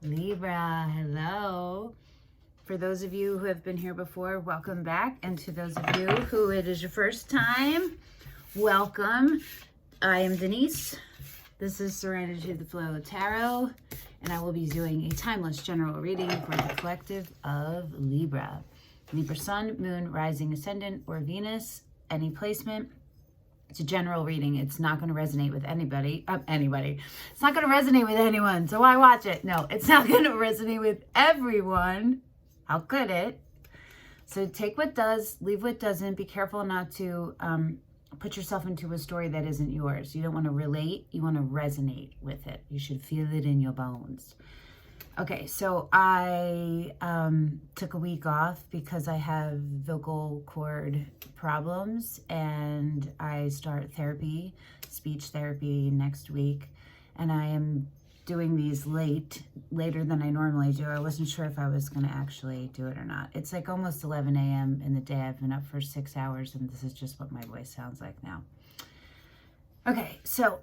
Libra, hello. For those of you who have been here before, welcome back. And to those of you who it is your first time, welcome. I am Denise. This is Serenity to the Flow Tarot, and I will be doing a timeless general reading for the collective of Libra. Libra Sun, Moon, Rising, Ascendant, or Venus, any placement. It's a general reading. It's not going to resonate with anybody. It's not going to resonate with anyone, so why watch it? No, it's not going to resonate with everyone. How could it? So take what does, leave what doesn't. Be careful not to put yourself into a story that isn't yours. You don't want to relate. You want to resonate with it. You should feel it in your bones. Okay, so I took a week off because I have vocal cord problems, and I start therapy, speech therapy next week, and I am doing these later than I normally do. I wasn't sure if I was going to actually do it or not. It's like almost 11 a.m. in the day. I've been up for 6 hours, and this is just what my voice sounds like now. Okay, so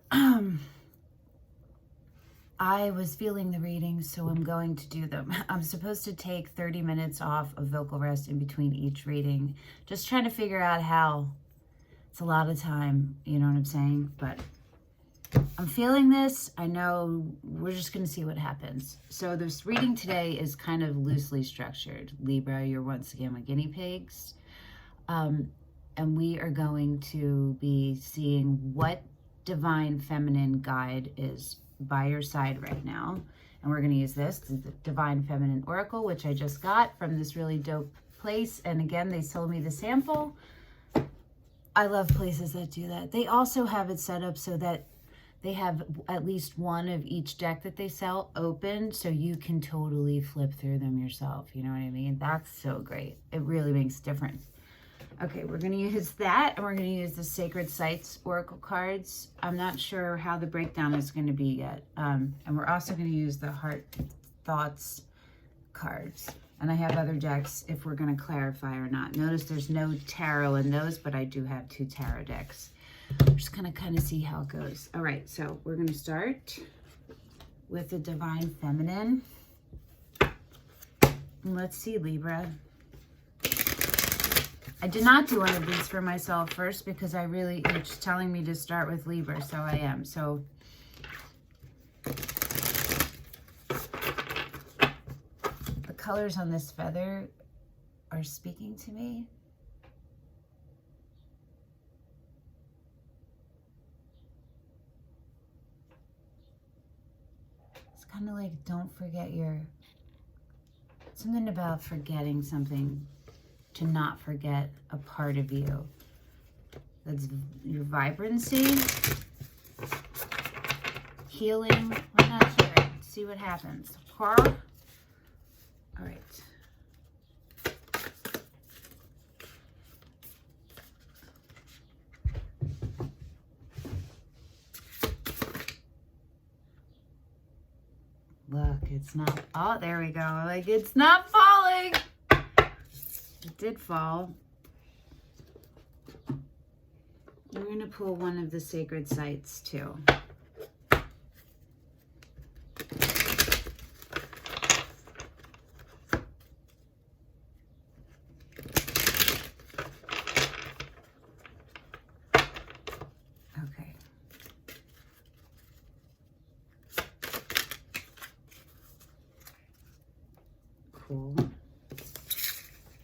I was feeling the readings, so I'm going to do them. I'm supposed to take 30 minutes off of vocal rest in between each reading. Just trying to figure out how. It's a lot of time, you know what I'm saying? But I'm feeling this. I know we're just going to see what happens. So this reading today is kind of loosely structured. Libra, you're once again my guinea pigs. And we are going to be seeing what divine feminine guide is by your side right now. And we're going to use this, the Divine Feminine Oracle, which I just got from this really dope place. And again, they sold me the sample. I love places that do that. They also have it set up so that they have at least one of each deck that they sell open, so you can totally flip through them yourself. You know what I mean? That's so great. It really makes a difference. Okay, we're going to use that, and we're going to use the Sacred Sites Oracle cards. I'm not sure how the breakdown is going to be yet. And we're also going to use the Heart Thoughts cards. And I have other decks if we're going to clarify or not. Notice there's no tarot in those, but I do have 2 tarot decks. I'm just going to kind of see how it goes. All right, so we're going to start with the Divine Feminine. And let's see, Libra. I did not do one of these for myself first because you're just telling me to start with Libra, so I am. So the colors on this feather are speaking to me. It's kind of like, don't forget something about forgetting something. To not forget a part of you. That's your vibrancy, healing. I'm not sure. Let's see what happens. All right. Look, it's not. Oh, there we go. Like, it's not falling. It did fall. We're going to pull one of the Sacred Sites too. Okay. Cool.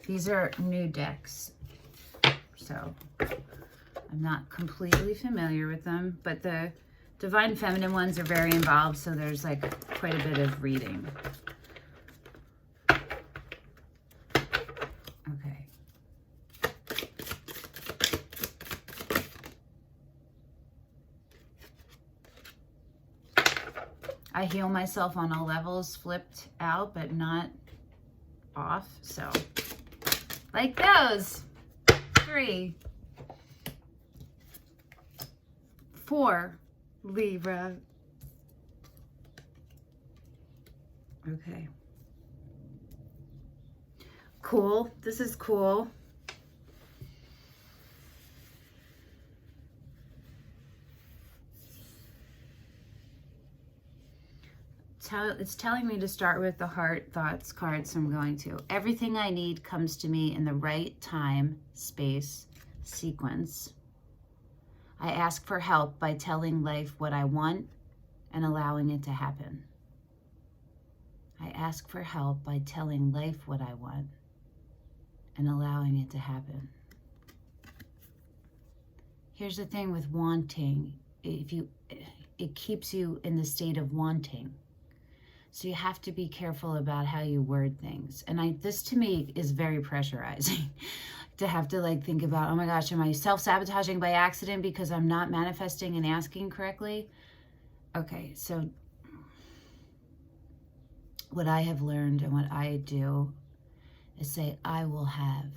These are new decks, so I'm not completely familiar with them, but the Divine Feminine ones are very involved, so there's like quite a bit of reading. Okay. I heal myself on all levels, flipped out, but not off, so like those. 3, 4, Libra. Okay. Cool. This is cool. It's telling me to start with the heart thoughts card, so I'm going to. Everything I need comes to me in the right time, space, sequence. I ask for help by telling life what I want and allowing it to happen. I ask for help by telling life what I want and allowing it to happen. Here's the thing with wanting. It keeps you in the state of wanting. So you have to be careful about how you word things. And this to me is very pressurizing to have to like think about, oh my gosh, am I self-sabotaging by accident because I'm not manifesting and asking correctly? Okay, so what I have learned and what I do is say, I will have,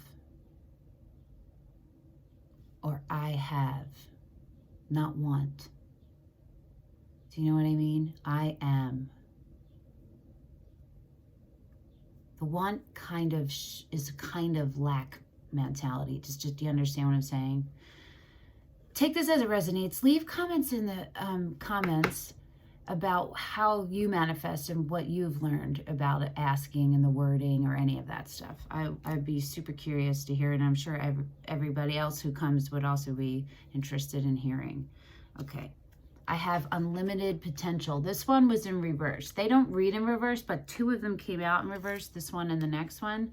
or I have, not want. Do you know what I mean? I am. The want kind of is a kind of lack mentality. Just do you understand what I'm saying? Take this as it resonates. Leave comments in the comments about how you manifest and what you've learned about it, asking and the wording or any of that stuff. I'd be super curious to hear, and I'm sure everybody else who comes would also be interested in hearing. Okay. I have unlimited potential. This one was in reverse. They don't read in reverse, but two of them came out in reverse, this one and the next one.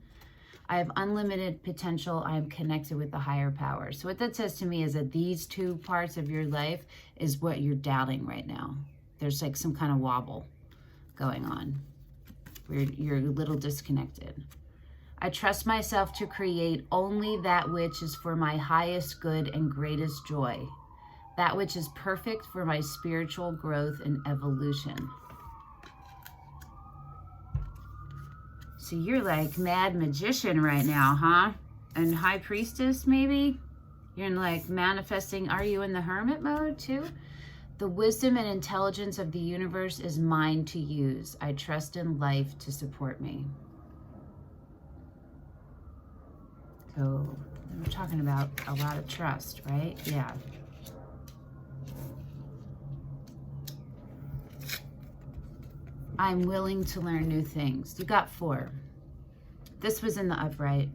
I have unlimited potential. I am connected with the higher power. So what that says to me is that these two parts of your life is what you're doubting right now. There's like some kind of wobble going on where you're a little disconnected. I trust myself to create only that which is for my highest good and greatest joy. That which is perfect for my spiritual growth and evolution. So you're like mad magician right now, huh? And high priestess, maybe? You're in like manifesting. Are you in the hermit mode too? The wisdom and intelligence of the universe is mine to use. I trust in life to support me. So we're talking about a lot of trust, right? Yeah. I'm willing to learn new things. You got 4. This was in the upright.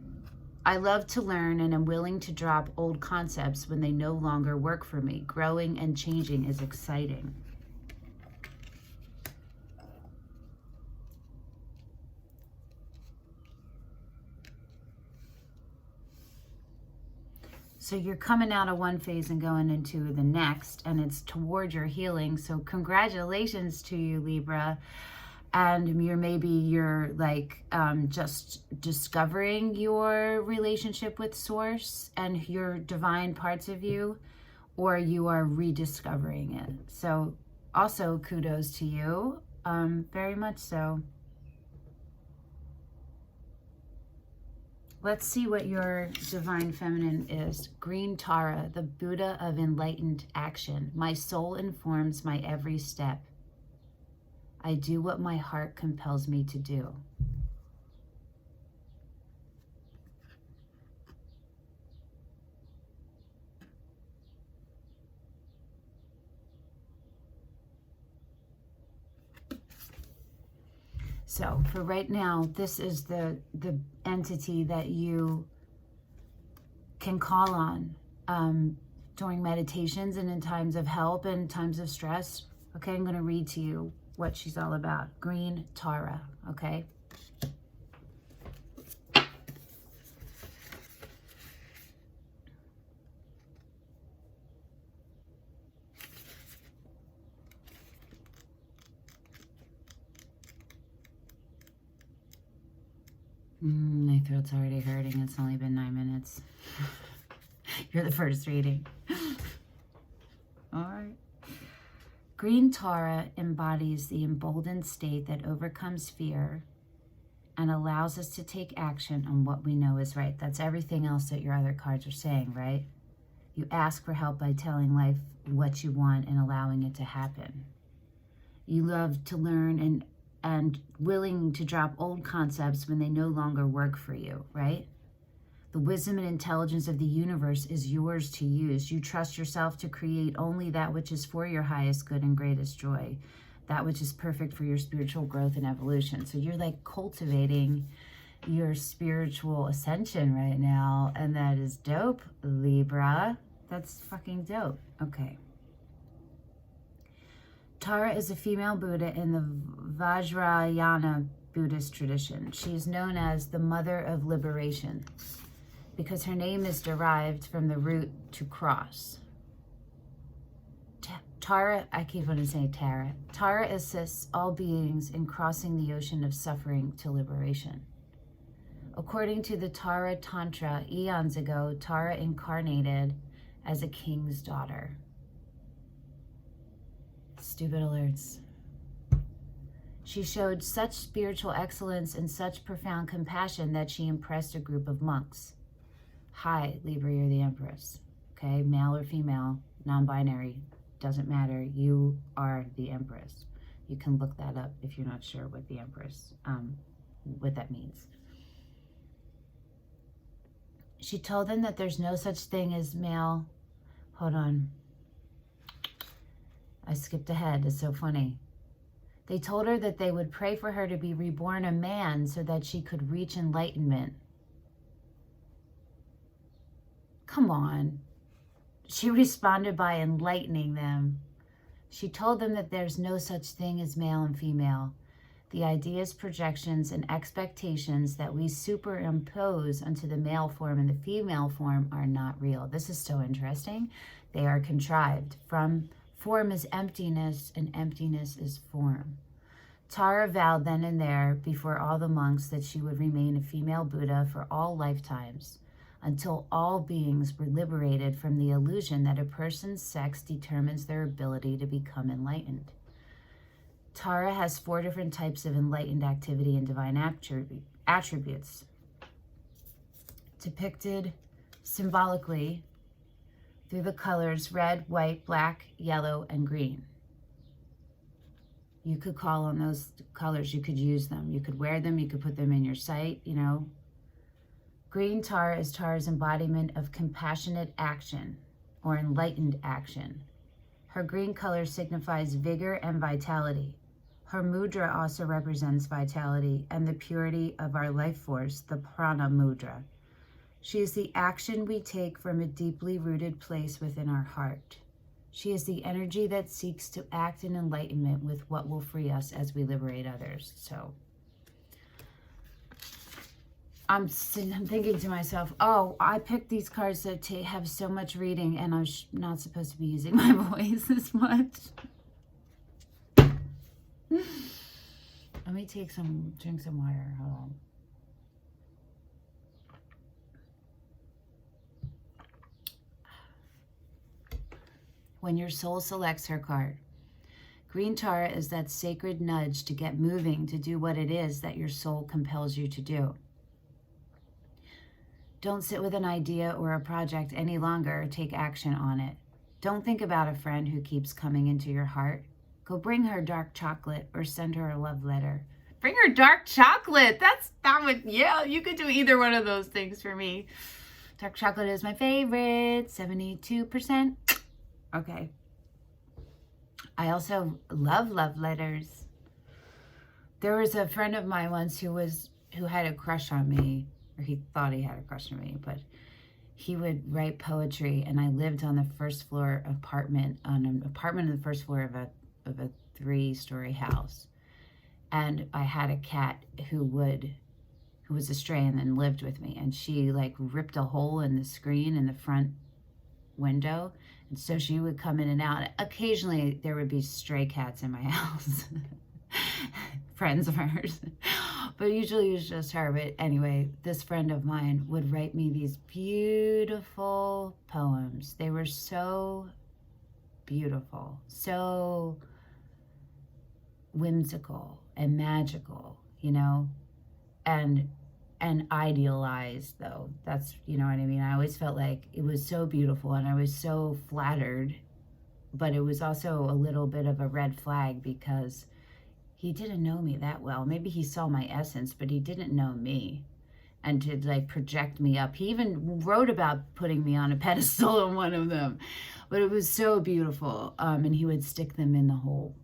I love to learn and am willing to drop old concepts when they no longer work for me. Growing and changing is exciting. So you're coming out of one phase and going into the next, and it's toward your healing. So congratulations to you, Libra. And you're like just discovering your relationship with Source and your divine parts of you, or you are rediscovering it. So also kudos to you, very much so. Let's see what your divine feminine is. Green Tara, the Buddha of enlightened action. My soul informs my every step. I do what my heart compels me to do. So for right now, this is the entity that you can call on during meditations and in times of help and times of stress. Okay, I'm going to read to you what she's all about. Green Tara, okay? My throat's already hurting. It's only been 9 minutes. You're the first reading. All right. Green Tara embodies the emboldened state that overcomes fear and allows us to take action on what we know is right. That's everything else that your other cards are saying, right? You ask for help by telling life what you want and allowing it to happen. You love to learn and willing to drop old concepts when they no longer work for you, right? The wisdom and intelligence of the universe is yours to use. You trust yourself to create only that which is for your highest good and greatest joy. that which is perfect for your spiritual growth and evolution. So you're like cultivating your spiritual ascension right now, and that is dope, Libra. That's fucking dope. Okay. Tara is a female Buddha in the Vajrayana Buddhist tradition. She is known as the Mother of Liberation because her name is derived from the root to cross. Tara, I keep wanting to say Tara. Tara assists all beings in crossing the ocean of suffering to liberation. According to the Tara Tantra, eons ago, Tara incarnated as a king's daughter. Stupid alerts. She showed such spiritual excellence and such profound compassion that she impressed a group of monks. Hi, Libra, you're the Empress. Okay, male or female, non-binary, doesn't matter. You are the Empress. You can look that up if you're not sure what the Empress, what that means. She told them that there's no such thing as male. Hold on. I skipped ahead. It's so funny. They told her that they would pray for her to be reborn a man so that she could reach enlightenment. Come on. She responded by enlightening them. She told them that there's no such thing as male and female. The ideas, projections, and expectations that we superimpose onto the male form and the female form are not real. This is so interesting. They are contrived. Form is emptiness, and emptiness is form. Tara vowed then and there before all the monks that she would remain a female Buddha for all lifetimes, until all beings were liberated from the illusion that a person's sex determines their ability to become enlightened. Tara has 4 different types of enlightened activity and divine attributes, depicted symbolically through the colors red, white, black, yellow, and green. You could call on those colors, you could use them, you could wear them, you could put them in your sight, you know. Green Tara is Tara's embodiment of compassionate action or enlightened action. Her green color signifies vigor and vitality. Her mudra also represents vitality and the purity of our life force, the prana mudra. She is the action we take from a deeply rooted place within our heart. She is the energy that seeks to act in enlightenment with what will free us as we liberate others. So I'm thinking to myself, oh, I picked these cards that have so much reading, and I'm not supposed to be using my voice this much. Let me drink some water. Hold on. When your soul selects her card, Green Tara is that sacred nudge to get moving, to do what it is that your soul compels you to do. Don't sit with an idea or a project any longer. Take action on it. Don't think about a friend who keeps coming into your heart. Go bring her dark chocolate or send her a love letter. Bring her dark chocolate. Yeah, you could do either one of those things for me. Dark chocolate is my favorite, 72%. Okay. I also love letters. There was a friend of mine once who had a crush on me, or he thought he had a crush on me, but he would write poetry, and I lived on the first floor apartment, on the first floor of a 3-story house. And I had a cat who was a stray and then lived with me, and she like ripped a hole in the screen in the front window, and so she would come in and out. Occasionally there would be stray cats in my house. Friends of hers, but usually it was just her. But anyway, this friend of mine would write me these beautiful poems. They were so beautiful, so whimsical and magical, you know, and idealized, though. That's, you know what I mean? I always felt like it was so beautiful, and I was so flattered, but it was also a little bit of a red flag because he didn't know me that well. Maybe he saw my essence, but he didn't know me. And to like project me up. He even wrote about putting me on a pedestal on one of them. But it was so beautiful. And he would stick them in the hole.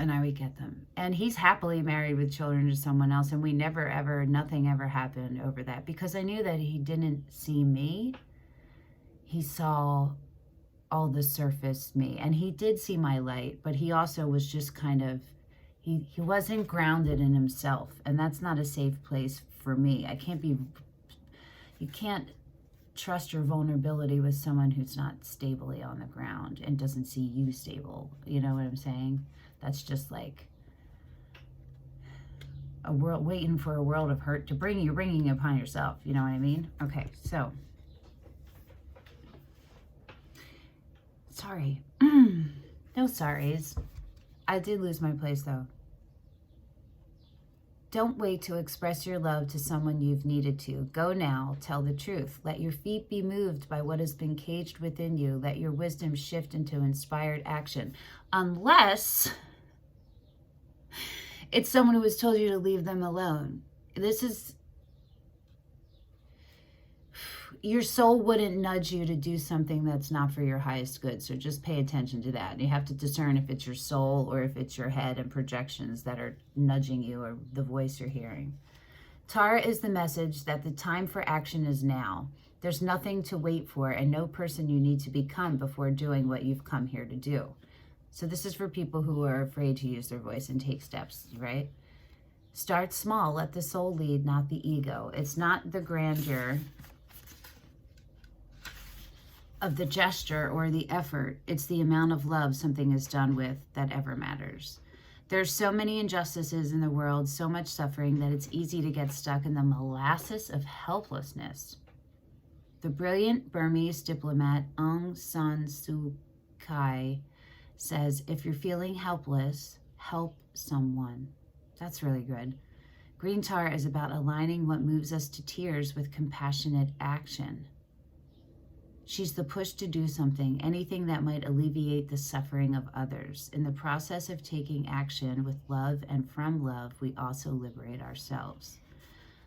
and I would get them. And he's happily married with children to someone else, and we never ever, nothing ever happened over that, because I knew that he didn't see me. He saw all the surface me, and he did see my light, but he also was just kind of, he wasn't grounded in himself, and that's not a safe place for me. You can't trust your vulnerability with someone who's not stably on the ground and doesn't see you stable. You know what I'm saying? That's just like a world, waiting for a world of hurt to bring, you're bringing it upon yourself. You know what I mean? Okay, so. Sorry. No sorries. I did lose my place though. Don't wait to express your love to someone you've needed to. Go now, tell the truth. Let your feet be moved by what has been caged within you. Let your wisdom shift into inspired action. Unless it's someone who has told you to leave them alone. This is, your soul wouldn't nudge you to do something that's not for your highest good. So just pay attention to that. You have to discern if it's your soul or if it's your head and projections that are nudging you, or the voice you're hearing. Tara is the message that the time for action is now. There's nothing to wait for and no person you need to become before doing what you've come here to do. So this is for people who are afraid to use their voice and take steps, right? Start small. Let the soul lead, not the ego. It's not the grandeur of the gesture or the effort. It's the amount of love something is done with that ever matters. There's so many injustices in the world, so much suffering, that it's easy to get stuck in the molasses of helplessness. The brilliant Burmese diplomat Aung San Suu Kyi says, if you're feeling helpless, help someone. That's really good. Green tar is about aligning what moves us to tears with compassionate action. She's the push to do something, anything that might alleviate the suffering of others. In the process of taking action with love and from love, we also liberate ourselves.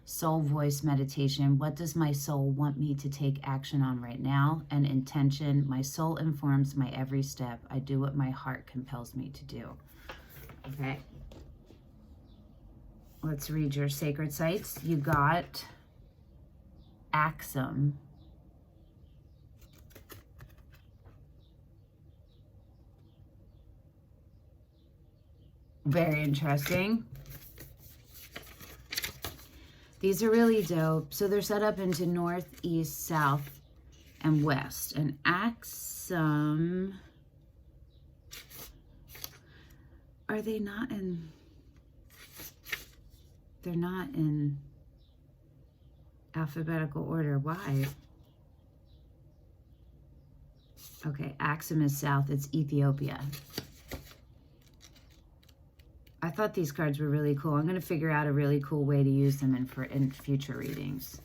Soul voice meditation. What does my soul want me to take action on right now? And intention. My soul informs my every step. I do what my heart compels me to do. Okay. Let's read your sacred sites. You got Axum. Very interesting. These are really dope. So they're set up into north, east, south, and west. And Axum, are they not in, they're not in alphabetical order. Why? Okay, Axum is south. It's Ethiopia. I thought these cards were really cool. I'm going to figure out a really cool way to use them in future readings.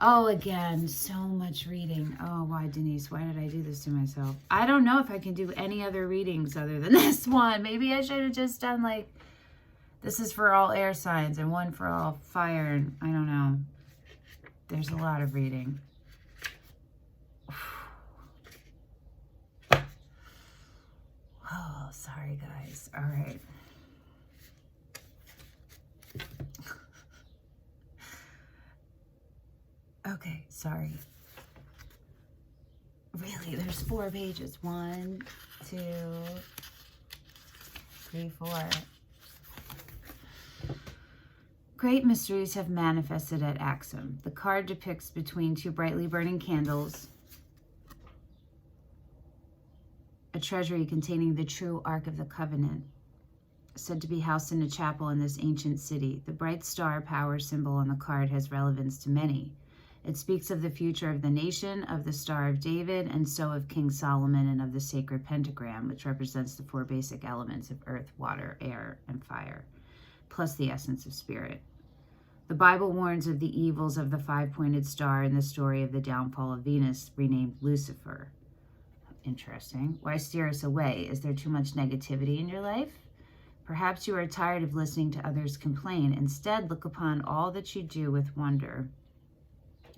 Oh, again, so much reading. Oh, why, Denise? Why did I do this to myself? I don't know if I can do any other readings other than this one. Maybe I should have just done like, this is for all air signs and one for all fire. And I don't know. There's a lot of reading. Oh, sorry, guys. All right. Okay, sorry. Really, there's 4 pages. 1, 2, 3, 4. Great mysteries have manifested at Axum. The card depicts between 2 brightly burning candles a treasury containing the true Ark of the Covenant, said to be housed in a chapel in this ancient city. The bright star power symbol on the card has relevance to many. It speaks of the future of the nation, of the Star of David, and so of King Solomon, and of the sacred pentagram, which represents the 4 basic elements of earth, water, air, and fire, plus the essence of spirit. The Bible warns of the evils of the 5-pointed star in the story of the downfall of Venus, renamed Lucifer. Interesting. Why steer us away? Is there too much negativity in your life? Perhaps you are tired of listening to others complain. Instead, look upon all that you do with wonder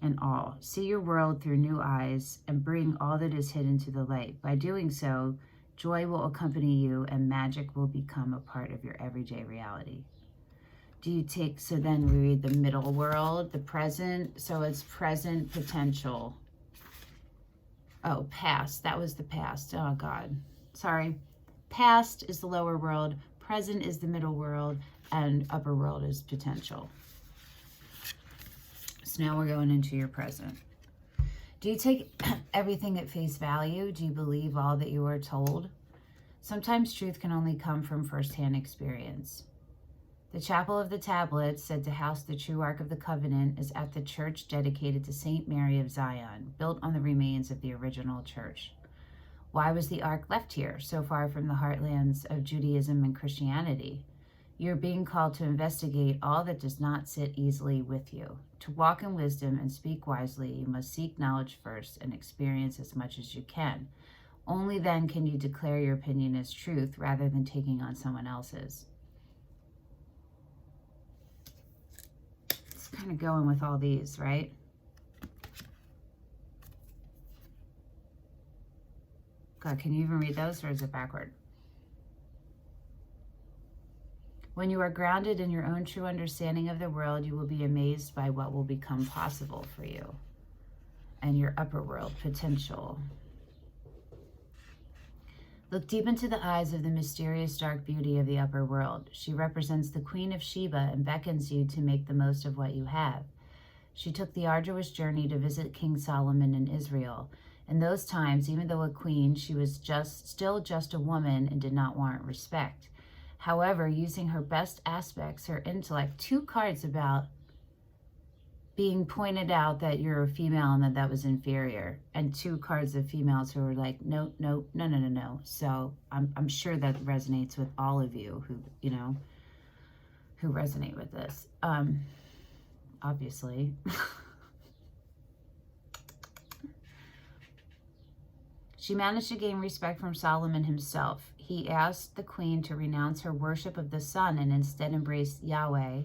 and awe. See your world through new eyes and bring all that is hidden to the light. By doing so, Joy will accompany you, and magic will become a part of your everyday reality. Do you take, so then we read the middle world, the present, so it's present potential. Oh, past, that was the past. Oh God, sorry. Past is the lower world, present is the middle world, and upper world is potential. So now we're going into your present. Do you take everything at face value? Do you believe all that you are told? Sometimes truth can only come from firsthand experience. The Chapel of the Tablets, said to house the true Ark of the Covenant, is at the church dedicated to Saint Mary of Zion, built on the remains of the original church. Why was the Ark left here, so far from the heartlands of Judaism and Christianity? You're being called to investigate all that does not sit easily with you. To walk in wisdom and speak wisely, you must seek knowledge first and experience as much as you can. Only then can you declare your opinion as truth rather than taking on someone else's. It's kind of going with all these, right? God, can you even read those, or is it backward? When you are grounded in your own true understanding of the world, you will be amazed by what will become possible for you and your upper world potential. Look deep into the eyes of the mysterious dark beauty of the upper world. She represents the Queen of Sheba and beckons you to make the most of what you have. She took the arduous journey to visit King Solomon in Israel. In those times, even though a queen, she was still just a woman and did not warrant respect. However, using her best aspects, her intellect, 2 cards about being pointed out that you're a female and that was inferior, and 2 cards of females who are like, no. So I'm sure that resonates with all of you who, who resonate with this. Obviously. She managed to gain respect from Solomon himself. He asked the queen to renounce her worship of the sun and instead embrace Yahweh.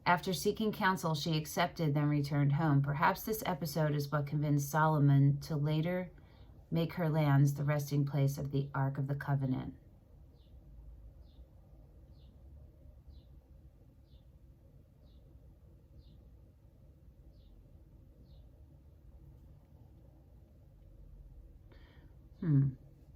After seeking counsel, she accepted, then returned home. Perhaps this episode is what convinced Solomon to later make her lands the resting place of the Ark of the Covenant.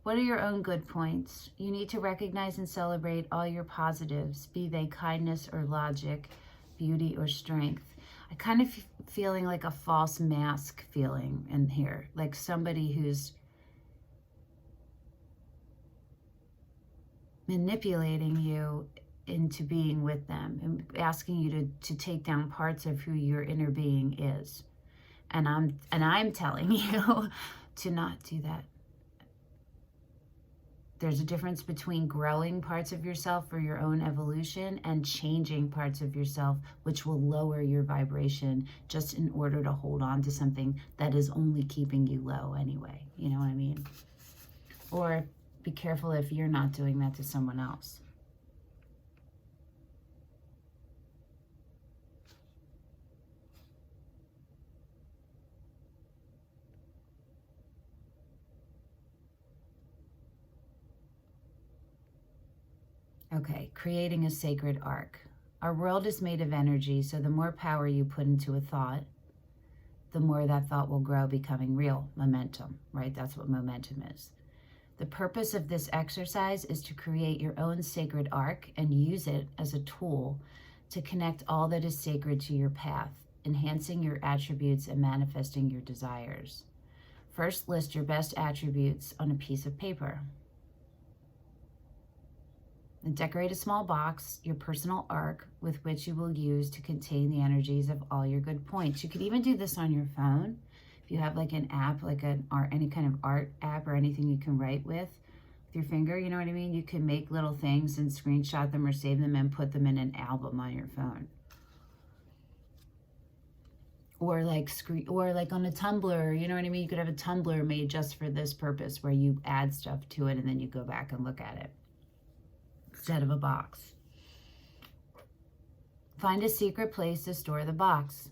What are your own good points? You need to recognize and celebrate all your positives, be they kindness or logic, beauty or strength. I kind of feeling like a false mask feeling in here, like somebody who's manipulating you into being with them and asking you to take down parts of who your inner being is. And I'm telling you to not do that. There's a difference between growing parts of yourself for your own evolution and changing parts of yourself, which will lower your vibration just in order to hold on to something that is only keeping you low anyway. You know what I mean? Or be careful if you're not doing that to someone else. Okay, creating a sacred ark. Our world is made of energy, so the more power you put into a thought, the more that thought will grow, becoming real. Momentum, right? That's what momentum is. The purpose of this exercise is to create your own sacred ark and use it as a tool to connect all that is sacred to your path, enhancing your attributes and manifesting your desires. First, list your best attributes on a piece of paper. And decorate a small box, your personal ark, with which you will use to contain the energies of all your good points. You could even do this on your phone. If you have like an app, like any kind of art app or anything you can write with your finger, you know what I mean? You can make little things and screenshot them or save them and put them in an album on your phone. Or like on a Tumblr, you know what I mean? You could have a Tumblr made just for this purpose where you add stuff to it and then you go back and look at it instead of a box. Find a secret place to store the box.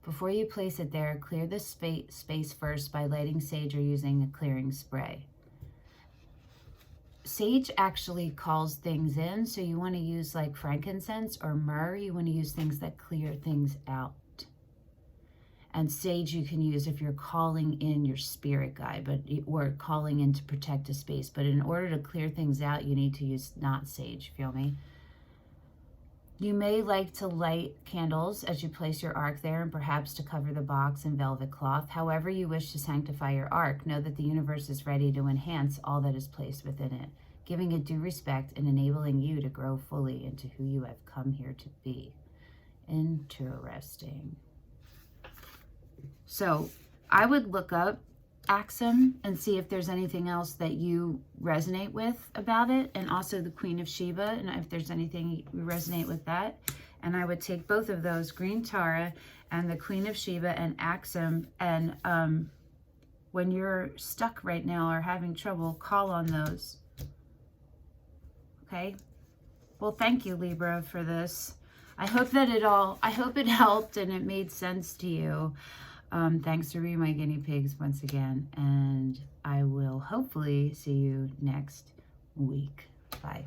Before you place it there, clear the space first by lighting sage or using a clearing spray. sage actually calls things in, so you want to use like frankincense or myrrh. You want to use things that clear things out. And sage you can use if you're calling in your spirit guide, or calling in to protect a space. But in order to clear things out, you need to use not sage, feel me? You may like to light candles as you place your ark there, and perhaps to cover the box in velvet cloth. However you wish to sanctify your ark, know that the universe is ready to enhance all that is placed within it, giving it due respect and enabling you to grow fully into who you have come here to be. Interesting. So I would look up Axum and see if there's anything else that you resonate with about it, and also the Queen of Sheba, and if there's anything you resonate with that. And I would take both of those, Green Tara and the Queen of Sheba and Axum, and when you're stuck right now or having trouble, call on those. Okay? Well, thank you, Libra, for this. I hope it helped and it made sense to you. Thanks for being my guinea pigs once again, and I will hopefully see you next week. Bye.